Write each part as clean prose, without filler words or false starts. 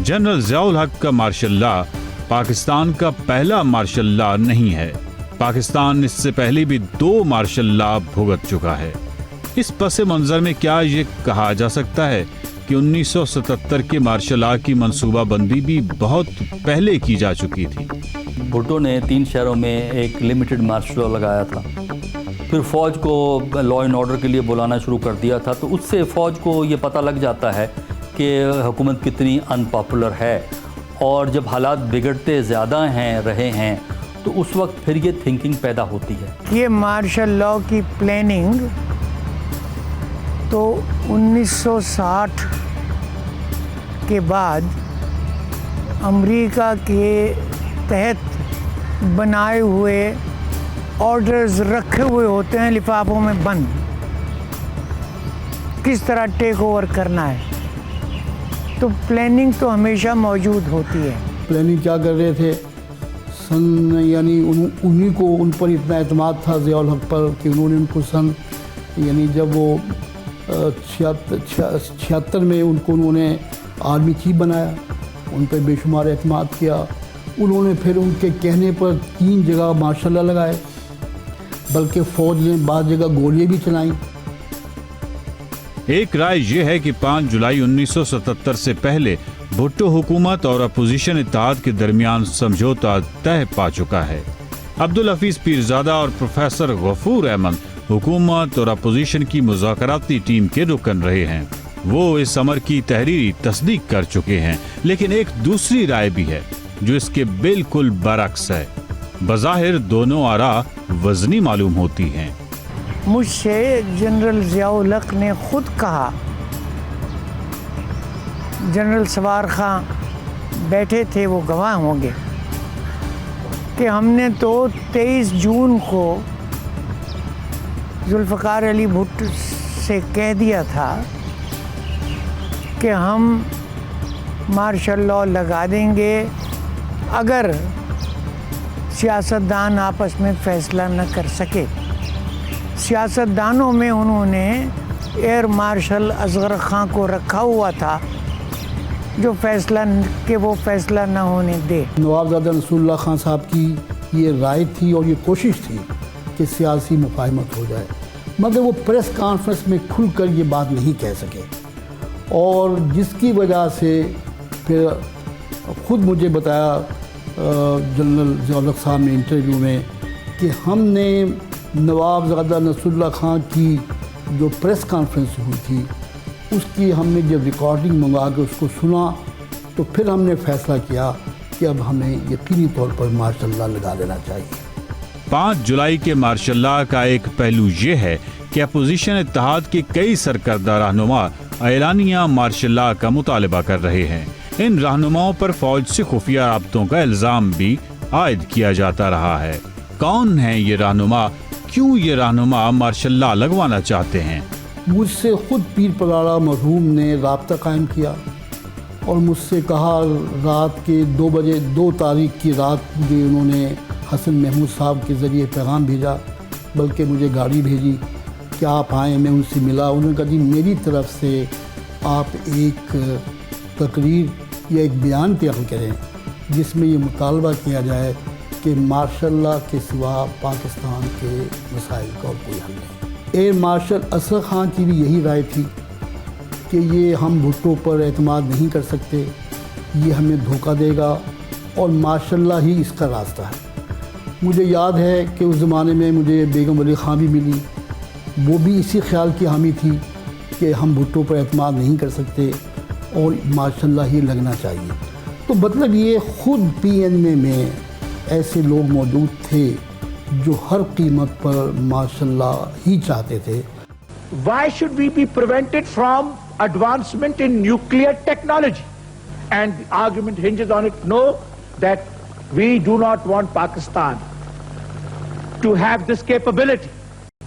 General Ziaul हक का martial law Pakistan का पहला मार्शल लॉ नहीं है। पाकिस्तान इससे पहले भी 2 मार्शल लॉ भुगत चुका है। इस पस मंजर में क्या ये कहा जा सकता है कि 1977 के मार्शल लॉ की मंसूबाबंदी भी बहुत पहले की जा चुकी थी? भुट्टो ने 3 शहरों में एक लिमिटेड मार्शल लॉ लगाया था, फिर फ़ौज को लॉ एंड ऑर्डर के लिए बुलाना शुरू कर दिया था, तो उससे फ़ौज को ये पता लग जाता है कि हुकूमत कितनी अनपॉपुलर है, और जब हालात बिगड़ते ज़्यादा रहे हैं तो उस वक्त फिर ये थिंकिंग पैदा होती है। ये मार्शल लॉ की प्लानिंग तो 1960 के बाद अमेरिका के तहत बनाए हुए ऑर्डर्स रखे हुए होते हैं लिफाफों में बंद, किस तरह टेक ओवर करना है। तो प्लानिंग तो हमेशा मौजूद होती है। प्लानिंग क्या कर रहे थे, यानी उन्हीं को, उन पर इतना एतमाद था ज़ियाउल हक पर कि उन्होंने उनको यानी जब वो 76 में उन्होंने आर्मी चीफ बनाया, उन पर बेशुमार एतमाद किया। उन्होंने फिर उनके कहने पर 3 जगह मार्शल लॉ लगाए, बल्कि फ़ौज ने बाद जगह गोलियां भी चलाईं। एक राय यह है कि 5 जुलाई 1977 से पहले भुट्टो हुकूमत और अपोजिशन इत्तेहाद के दरमियान समझौता तय पा चुका है। अब्दुल हफीज पीरजादा और प्रोफेसर गफूर अहमद हुकूमत और अपोजिशन की मुज़ाकराती टीम के रुकन रहे हैं। वो इस अमर की तहरीरी तस्दीक कर चुके हैं, लेकिन एक दूसरी राय भी है जो इसके बिल्कुल बरक्स है। बज़ाहिर दोनों आरा वज़नी मालूम होती हैं। मुझसे जनरल ज़ियाउल हक ने खुद कहा, जनरल सवार खां बैठे थे, वो गवाह होंगे, कि हमने तो 23 जून को जुल्फ़िकार अली भुट्टो से कह दिया था कि हम मार्शल लॉ लगा देंगे अगर सियासतदान आपस में फ़ैसला न कर सके। सियासतदानों में उन्होंने एयर मार्शल असगर खां को रखा हुआ था जो वो फैसला न होने दे। नवाबजादा नसरुल्लाह खान साहब की ये राय थी और ये कोशिश थी कि सियासी मुफाहमत हो जाए, मगर वो प्रेस कॉन्फ्रेंस में खुलकर ये बात नहीं कह सके, और जिसकी वजह से फिर खुद मुझे बताया जनरल ज़ियाउल हक साहब ने इंटरव्यू में कि हमने नवाबजादा नसरुल्लाह खान की जो प्रेस कॉन्फ्रेंस हुई थी उसकी हमने जब रिकॉर्डिंग मंगा के उसको सुना, तो फिर हमने फैसला किया कि अब हमें यकीनी तौर पर मार्शल लॉ लगा देना चाहिए। 5 जुलाई के मार्शल लॉ का एक पहलू ये है कि अपोजिशन इत्तेहाद के कई सरकर्दा रहनुमा एलानिया मार्शल लॉ का मुतालबा कर रहे हैं। इन रहनुमाओं पर फौज से खुफिया राब्तों का इल्ज़ाम भी आयद किया जाता रहा है। कौन है ये रहनुमा, क्यों ये रहनुमा मार्शल लॉ लगवाना चाहते हैं? मुझसे खुद पीर पलाड़ा मरहूम ने राब्ता कायम किया और मुझसे कहा, रात के 2 बजे 2 तारीख की रात मुझे उन्होंने हसन महमूद साहब के ज़रिए पैगाम भेजा, बल्कि मुझे गाड़ी भेजी कि आप आएँ। मैं उनसे मिला, उन्होंने कहा जी मेरी तरफ से आप एक तकरीर या एक बयान तैयार करें जिसमें ये मुतालबा किया जाए कि मार्शल लॉ के सिवा पाकिस्तान के मसाइल का कोई हल नहीं। एयर मार्शल असगर खान की भी यही राय थी कि ये हम भुट्टो पर एतमाद नहीं कर सकते, ये हमें धोखा देगा और मार्शल लॉ ही इसका रास्ता है। मुझे याद है कि उस ज़माने में मुझे बेगम वली खां भी मिली, वो भी इसी ख्याल की हामी थी कि हम भुट्टो पर एतमाद नहीं कर सकते और मार्शल लॉ ही लगना चाहिए। तो मतलब ये खुद PNA में ऐसे लोग मौजूद थे जो हर कीमत पर मार्शल लॉ ही चाहते थे। Why should we be prevented from advancement in nuclear technology? And the argument hinges on it. No, that we do not want Pakistan to have this capability.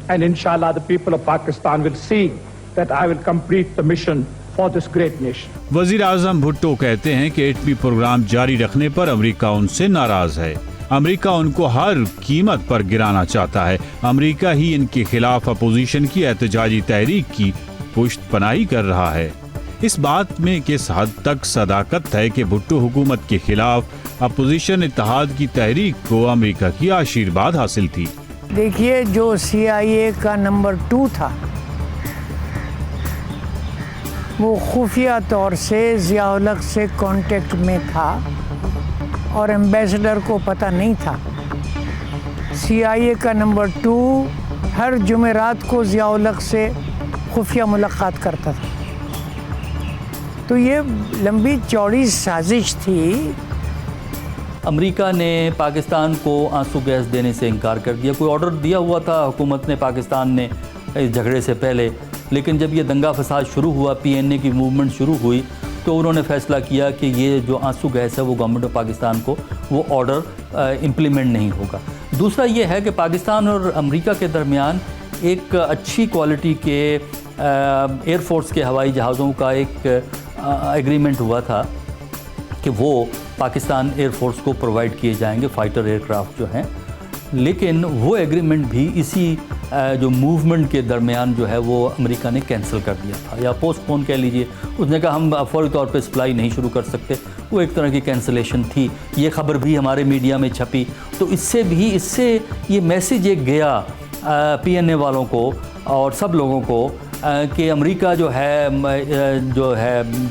And inshallah, the people of Pakistan will see that I will complete the mission for this great nation. वजीर आजम भुट्टो कहते हैं कि एटमी programme जारी रखने पर America उनसे नाराज है। अमेरिका उनको हर कीमत पर गिराना चाहता है। अमेरिका ही इनके खिलाफ अपोजिशन की एहतजाजी तहरीक की पुष्ट पनाही कर रहा है। اس بات میں کس حد تک صداقت ہے کہ بھٹو حکومت کے خلاف اپوزیشن اتحاد کی تحریک کو امریکہ کی آشیرواد حاصل تھی؟ دیکھیے جو CIA کا نمبر 2 تھا وہ خفیہ طور سے ضیاء الحق سے کانٹیکٹ میں تھا اور ایمبیسڈر کو پتہ نہیں تھا۔ CIA کا نمبر 2 ہر جمعرات کو ضیاء الحق سے خفیہ ملاقات کرتا تھا۔ تو یہ لمبی چوڑی سازش تھی۔ امریکہ نے پاکستان کو آنسو گیس دینے سے انکار کر دیا۔ کوئی آرڈر دیا ہوا تھا حکومت نے پاکستان نے اس جھگڑے سے پہلے، لیکن جب یہ دنگا فساد شروع ہوا، PNA کی موومنٹ شروع ہوئی، تو انہوں نے فیصلہ کیا کہ یہ جو آنسو گیس ہے وہ گورنمنٹ آف پاکستان کو وہ آرڈر امپلیمنٹ نہیں ہوگا۔ دوسرا یہ ہے کہ پاکستان اور امریکہ کے درمیان ایک اچھی کوالٹی کے ایئر فورس کے ہوائی جہازوں کا ایک ایگریمنٹ ہوا تھا کہ وہ پاکستان ایئر فورس کو پرووائڈ کیے جائیں گے، فائٹر ایئر کرافٹ جو ہیں، لیکن وہ ایگریمنٹ بھی اسی جو موومنٹ کے درمیان جو ہے وہ امریکہ نے کینسل کر دیا تھا، یا پوسٹ پون کہہ لیجئے۔ اس نے کہا ہم فوری طور پہ سپلائی نہیں شروع کر سکتے، وہ ایک طرح کی کینسلیشن تھی۔ یہ خبر بھی ہمارے میڈیا میں چھپی، تو اس سے یہ میسیج ایک گیا PNA والوں کو اور سب لوگوں کو کہ امریکہ جو ہے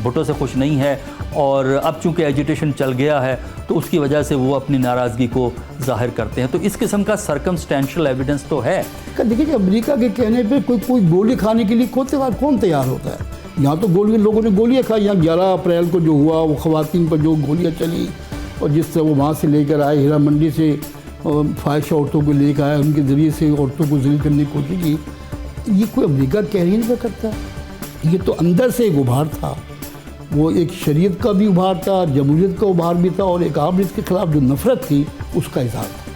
بھٹو سے خوش نہیں ہے، اور اب چونکہ ایجیٹیشن چل گیا ہے تو اس کی وجہ سے وہ اپنی ناراضگی کو ظاہر کرتے ہیں۔ تو اس قسم کا سرکمسٹینشل ایویڈنس تو ہے۔ دیکھیے کہ امریکہ کے کہنے پہ کوئی گولی کھانے کے لیے کون تیار ہوتا ہے؟ یہاں تو لوگوں نے گولیاں کھائی۔ یہاں 11 اپریل کو جو ہوا وہ خواتین پر جو گولیاں چلی، اور جس طرح وہ وہاں سے لے کر آئے، ہیرا منڈی سے فاحشہ عورتوں کو لے کر آئے، ان کے ذریعے سے عورتوں کو ذلیل کرنے کی کوشش کی، یہ کوئی امریکہ کہہ ہی نہیں کرتا۔ یہ تو اندر سے ایک ابھار تھا، وہ ایک شریعت کا بھی ابھار تھا، جمہوریت کا ابھار بھی تھا، اور ایک عام اس کے خلاف جو نفرت تھی اس کا اظہار تھا۔